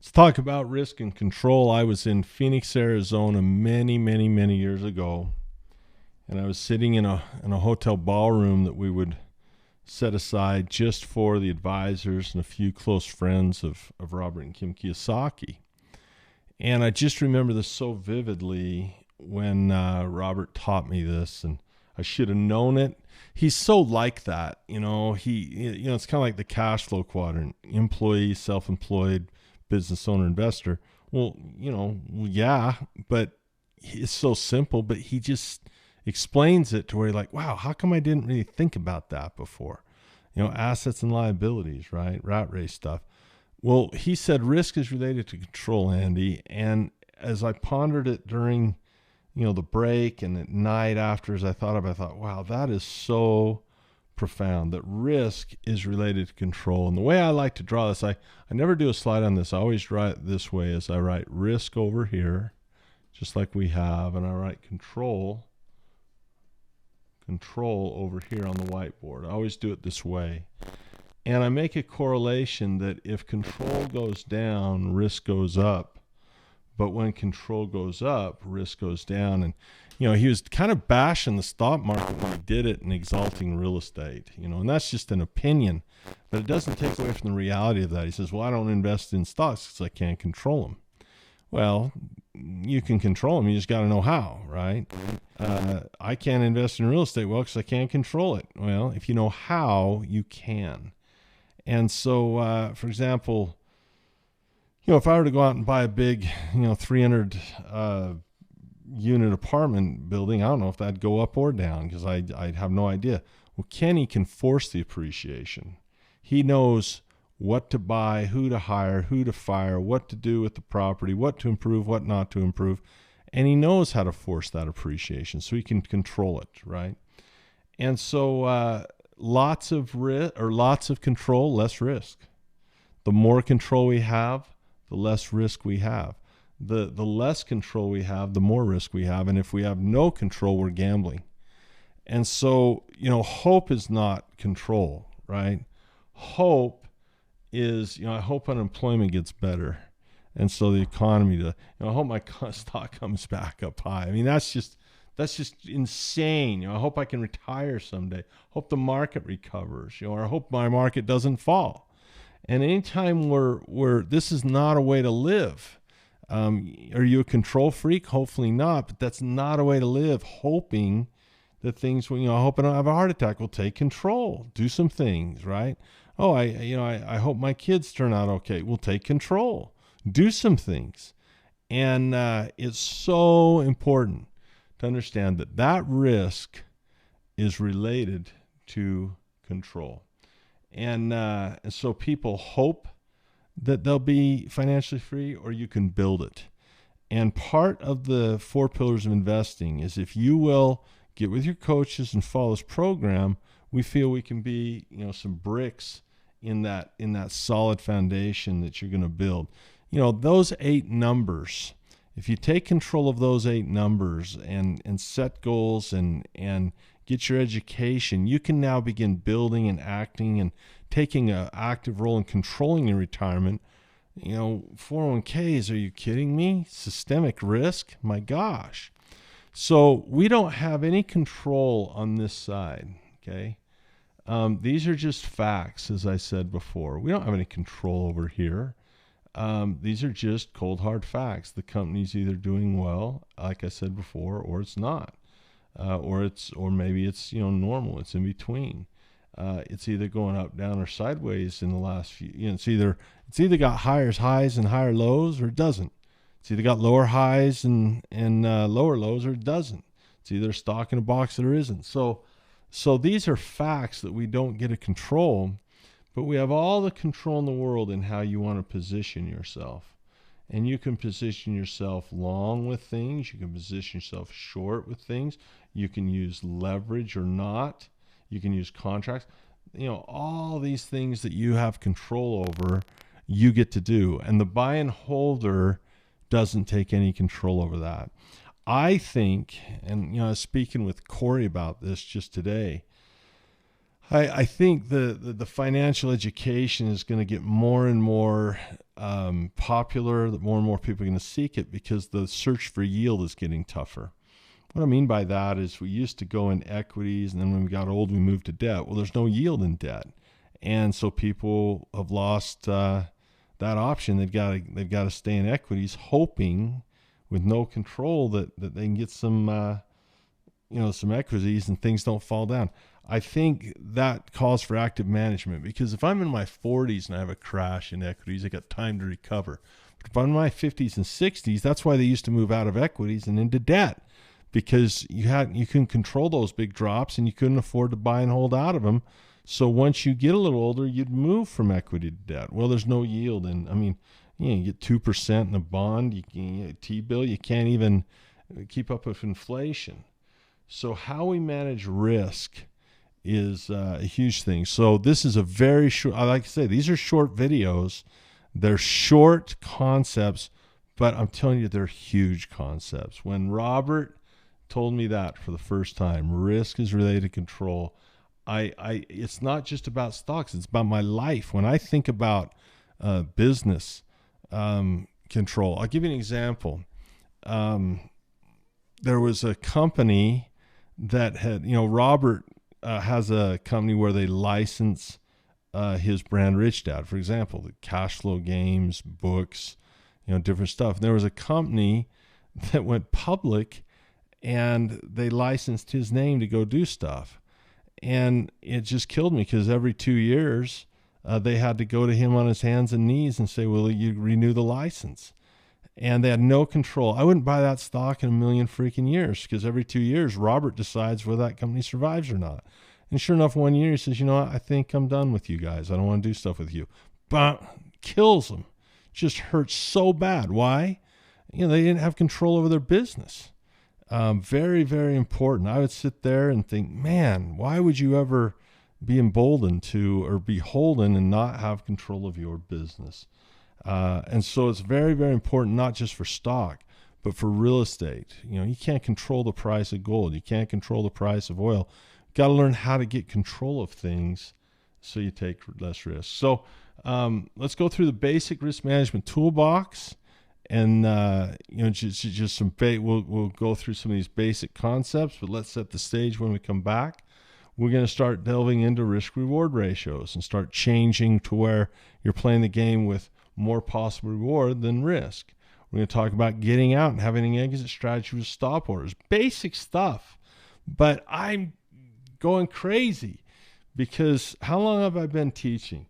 Let's talk about risk and control. I was in Phoenix, Arizona many, many, many years ago, and I was sitting in a hotel ballroom that we would set aside just for the advisors and a few close friends of Robert and Kim Kiyosaki. And I just remember this so vividly when Robert taught me this, and I should have known it. He's so like that, it's kind of like the cash flow quadrant: employee, self-employed, business owner, investor. Well, yeah, but it's so simple, but he just explains it to where you're like, wow, how come I didn't really think about that before? Assets and liabilities, right? Rat race stuff. Well, he said risk is related to control, Andy. And as I pondered it during, the break and at night after, as I thought, wow, that is so profound, that risk is related to control. And the way I like to draw this, I never do a slide on this. I always draw it this way, as I write risk over here, just like we have, and I write control over here on the whiteboard. I always do it this way. And I make a correlation that if control goes down, risk goes up. But when control goes up, risk goes down. And, he was kind of bashing the stock market when he did it and exalting real estate, and that's just an opinion. But it doesn't take away from the reality of that. He says, well, I don't invest in stocks because I can't control them. Well, you can control them. You just got to know how, right? I can't invest in real estate well because I can't control it. Well, if you know how, you can. And so, for example, if I were to go out and buy a big, 300 unit apartment building, I don't know if that'd go up or down because I'd have no idea. Well, Kenny can force the appreciation. He knows what to buy, who to hire, who to fire, what to do with the property, what to improve, what not to improve. And he knows how to force that appreciation so he can control it, right? And so lots of control, less risk. The more control we have, the less risk we have. The less control we have, the more risk we have. And if we have no control, we're gambling. And so, hope is not control, right? Hope is, I hope unemployment gets better. And so the economy, I hope my stock comes back up high. I mean, that's just insane. I hope I can retire someday. Hope the market recovers, or I hope my market doesn't fall. And anytime this is not a way to live. Are you a control freak? Hopefully not, but that's not a way to live, hoping that things will, I hope I don't have a heart attack. Well, take control, do some things, right? Oh, I hope my kids turn out okay. Well, take control, do some things. And it's so important to understand that risk is related to control. And so people hope that they'll be financially free, or you can build it. And part of the 4 pillars of investing is, if you will get with your coaches and follow this program, we feel we can be, some bricks in that solid foundation that you're going to build. Those 8 numbers, if you take control of those 8 numbers and set goals and get your education, you can now begin building and acting and taking an active role in controlling your retirement. 401ks, are you kidding me? Systemic risk? My gosh. So we don't have any control on this side, okay? These are just facts, as I said before. We don't have any control over here. These are just cold, hard facts. The company's either doing well, like I said before, or it's not. Or maybe it's normal. It's in between. It's either going up, down, or sideways in the last few. It's either got higher highs and higher lows, or it doesn't. It's either got lower highs and lower lows, or it doesn't. It's either a stock in a box or isn't. So these are facts that we don't get to control, but we have all the control in the world in how you want to position yourself. And you can position yourself long with things. You can position yourself short with things. You can use leverage or not. You can use contracts. All these things that you have control over, you get to do. And the buy and holder doesn't take any control over that. I think, and I was speaking with Corey about this just today, I think the financial education is going to get more and more popular, that more and more people are going to seek it because the search for yield is getting tougher. What I mean by that is we used to go in equities, and then when we got old, we moved to debt. Well, there's no yield in debt. And so people have lost that option. They've got to stay in equities, hoping with no control that they can get some some equities and things don't fall down. I think that calls for active management, because if I'm in my 40s and I have a crash in equities, I got time to recover. But if I'm in my 50s and 60s, that's why they used to move out of equities and into debt, because you couldn't control those big drops and you couldn't afford to buy and hold out of them. So once you get a little older, you'd move from equity to debt. Well, there's no yield, and I mean, you get 2% in a bond, you get a T-bill, you can't even keep up with inflation. So how we manage risk is a huge thing. So this is a very short, I like to say, these are short videos. They're short concepts, but I'm telling you, they're huge concepts. When Robert told me that for the first time, risk is related to control, it's not just about stocks, it's about my life. When I think about business control, I'll give you an example. There was a company that had, Robert has a company where they license his brand Rich Dad, for example, the cash flow games, books, different stuff. And there was a company that went public and they licensed his name to go do stuff. And it just killed me, because every 2 years they had to go to him on his hands and knees and say, will you renew the license? And they had no control. I wouldn't buy that stock in a million freaking years, because every 2 years, Robert decides whether that company survives or not. And sure enough, 1 year he says, you know what, I think I'm done with you guys. I don't want to do stuff with you. But kills them. Just hurts so bad. Why? They didn't have control over their business. Very, very important. I would sit there and think, man, why would you ever be emboldened to or beholden and not have control of your business? And so it's very, very important, not just for stock, but for real estate. You can't control the price of gold. You can't control the price of oil. You've got to learn how to get control of things so you take less risk. So let's go through the basic risk management toolbox. And, just some, we'll go through some of these basic concepts, but let's set the stage when we come back. We're going to start delving into risk reward ratios and start changing to where you're playing the game with more possible reward than risk. We're going to talk about getting out and having an exit strategy with stop orders. Basic stuff. But I'm going crazy, because how long have I been teaching?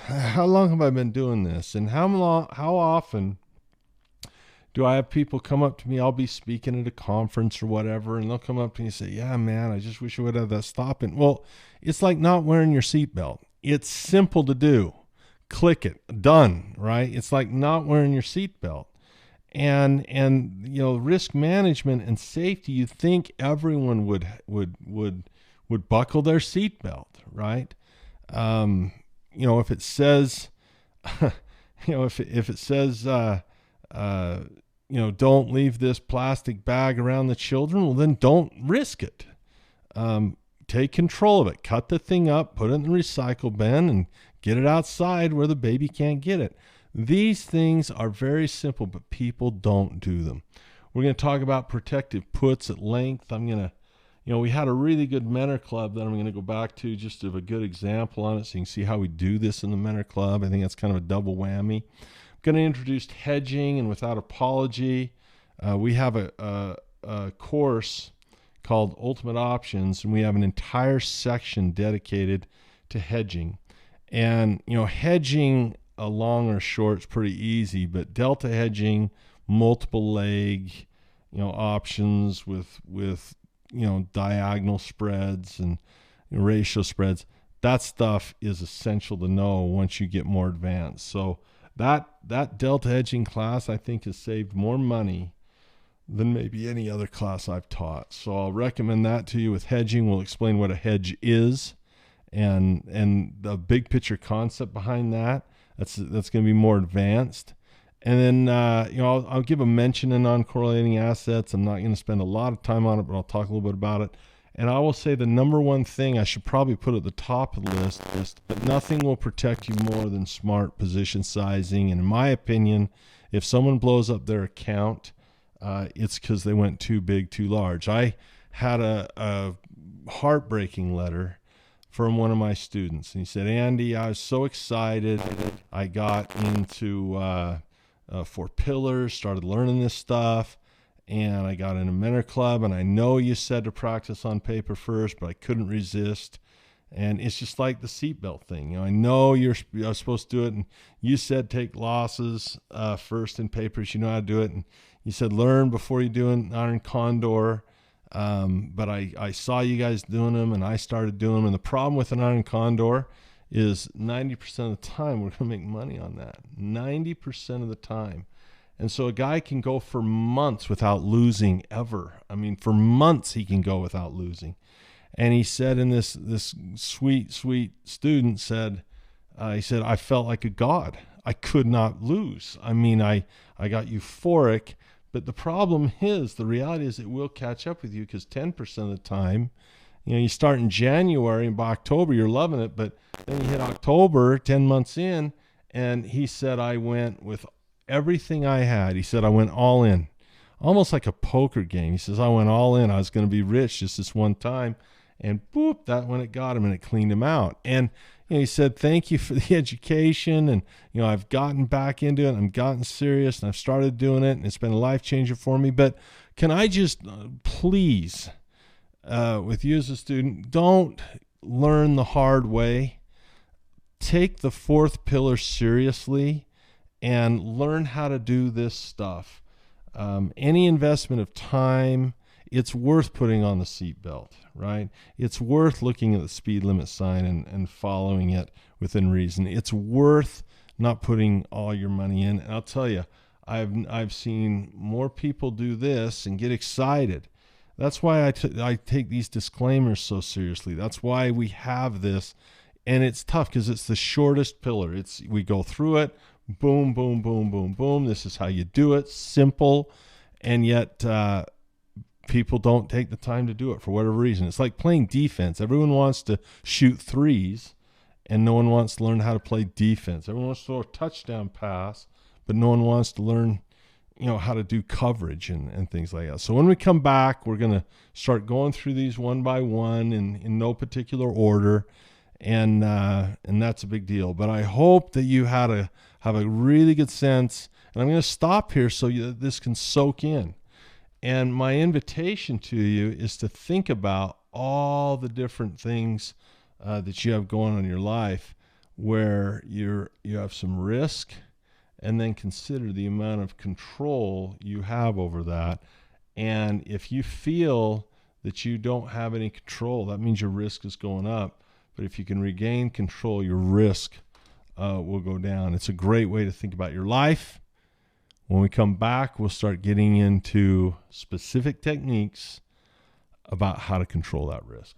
How long have I been doing this? And how often do I have people come up to me? I'll be speaking at a conference or whatever, and they'll come up to me and say, yeah, man, I just wish I would have that stop in. Well, it's like not wearing your seatbelt. It's simple to do. Click it, done, right? It's like not wearing your seatbelt. And risk management and safety, you think everyone would buckle their seatbelt, right? If it says, if it says, don't leave this plastic bag around the children, well, then don't risk it. Take control of it. Cut the thing up, put it in the recycle bin, and get it outside where the baby can't get it. These things are very simple, but people don't do them. We're going to talk about protective puts at length. We had a really good Mentor Club that I'm going to go back to just to have a good example on it, so you can see how we do this in the Mentor Club. I think that's kind of a double whammy. I'm going to introduce hedging and without apology. We have a course called Ultimate Options, and we have an entire section dedicated to hedging. And, hedging long or short is pretty easy, but delta hedging, multiple leg, options with diagonal spreads and ratio spreads, that stuff is essential to know once you get more advanced. So that delta hedging class, I think, has saved more money than maybe any other class I've taught. So I'll recommend that to you. With hedging, we'll explain what a hedge is and the big picture concept behind that. That's going to be more advanced. And then, I'll give a mention in non-correlating assets. I'm not going to spend a lot of time on it, but I'll talk a little bit about it. And I will say the number one thing I should probably put at the top of the list is that nothing will protect you more than smart position sizing. And in my opinion, if someone blows up their account, it's because they went too big, too large. I had a heartbreaking letter from one of my students. And he said, Andy, I was so excited. I got into 4 Pillars, started learning this stuff. And I got in a mentor club, and I know you said to practice on paper first, but I couldn't resist. And it's just like the seatbelt thing. I know you're supposed to do it, and you said take losses first in papers. You know how to do it, and you said learn before you do an iron condor. But I saw you guys doing them, and I started doing them. And the problem with an iron condor is 90% of the time we're going to make money on that. 90% of the time. And so a guy can go for months without losing ever. I mean, for months he can go without losing. And he said, in this sweet student said, he said, I felt like a god. I could not lose. I mean, I got euphoric, but the problem is, the reality is it will catch up with you, because 10% of the time, you start in January, and by October you're loving it, but then you hit October, 10 months in, and he said, I went with everything I had. He said, I went all in, almost like a poker game. He says, I went all in. I was going to be rich just this one time. And boop, that when it got him, and it cleaned him out. And he said, thank you for the education. And, I've gotten back into it. I've gotten serious, and I've started doing it. And it's been a life changer for me. But can I just please, with you as a student, don't learn the hard way. Take the 4th pillar seriously and learn how to do this stuff. Any investment of time, it's worth putting on the seatbelt, right? It's worth looking at the speed limit sign and following it within reason. It's worth not putting all your money in. And I'll tell you, I've seen more people do this and get excited. That's why I take these disclaimers so seriously. That's why we have this. And it's tough because it's the shortest pillar. We go through it. Boom, boom, boom, boom, boom. This is how you do it. Simple. And yet people don't take the time to do it for whatever reason. It's like playing defense. Everyone wants to shoot threes, and no one wants to learn how to play defense. Everyone wants to throw a touchdown pass, but no one wants to learn how to do coverage and things like that. So when we come back, we're going to start going through these one by one in no particular order. And that's a big deal. But I hope that you have a really good sense. And I'm going to stop here so this can soak in. And my invitation to you is to think about all the different things that you have going on in your life where you have some risk, and then consider the amount of control you have over that. And if you feel that you don't have any control, that means your risk is going up. But if you can regain control, your risk will go down. It's a great way to think about your life. When we come back, we'll start getting into specific techniques about how to control that risk.